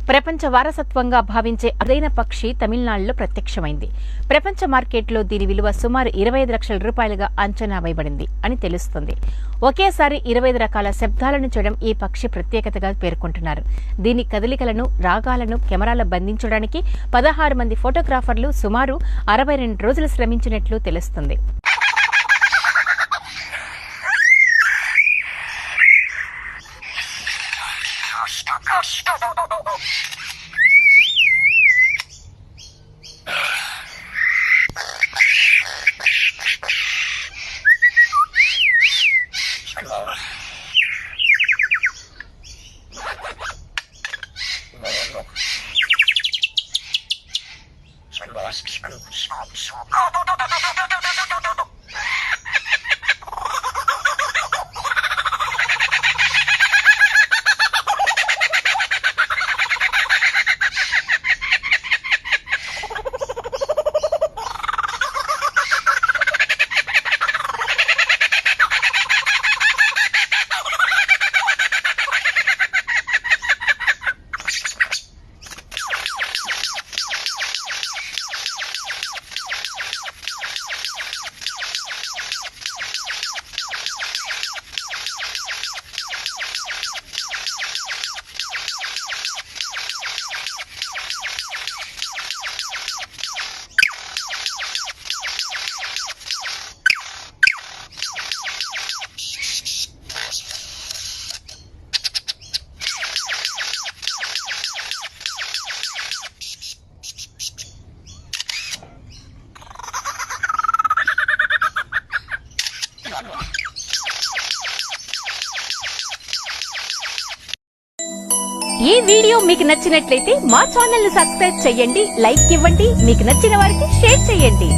ప్రపంచ వారసత్వంగా భావించే అరుదైన పక్షి తమిళనాడులో ప్రత్యక్షమైంది. ప్రపంచ మార్కెట్లో దీని విలువ సుమారు 25 లక్షల రూపాయలుగా అంచనా వేయబడింది అని తెలుస్తుంది. ఒకేసారి 25 రకాల శబ్దాలను చేయడం ఈ పక్షి ప్రత్యేకతగా పేర్కొంటున్నారు. దీని కదలికలను, రాగాలను కెమెరాలో బంధించడానికి 16 మంది ఫోటోగ్రాఫర్లు సుమారు 62 రోజులు శ్రమించినట్లు తెలుస్తుంది. ఈ వీడియో మీకు నచ్చినట్లయితే మా ఛానల్ ని సబ్స్క్రైబ్ చేయండి, లైక్ ఇవ్వండి, మీకు నచ్చిన వారికి షేర్ చేయండి.